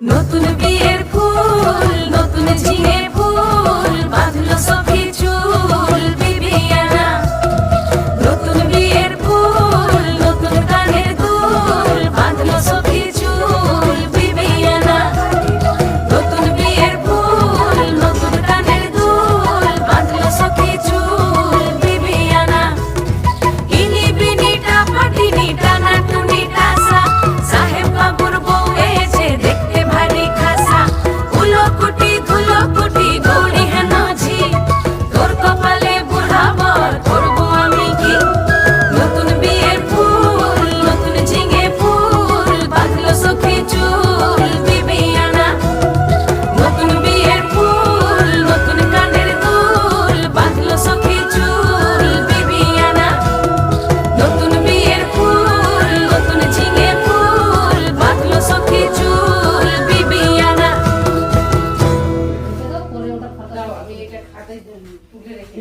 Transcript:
নতুন বিয়ের ফুল নতুন ঝিঙে ফুল বাঁধলো সখী চুল বিবিয়ানা। নতুন বিয়ের ফুল নতুন কানের দুল বাঁধলো সখী চুল বিবিয়ানা। নতুন বিয়ের ফুল নতুন কানের দুল বাঁধলো সখী চুল বিবিয়ানা। ইনি বিনিটা পাটিনিটা নাটুনিটা সা সাহেব বাবুর বউ এসে দেখতে ভারী খাসা। উলোকুটি ধুলোকুটি গৌরী হেন ঝি তোর কপালে বুড়াবার করবো আমি কি। নতুন বিয়ের ফুল নতুন ঝিঙে ফুল বাঁধলো সখী চুল বিবিয়ানা। নতুন বিয়ের ফুল নতুন কানের দুল বাঁধলো সখী চুল বিবিয়ানা। নতুন বিয়ের ফুল নতুন ঝিঙে ফুল বাঁধলো সখী চুল বিবিয়ানা। আমি এটা খাতায় তুলে রেখে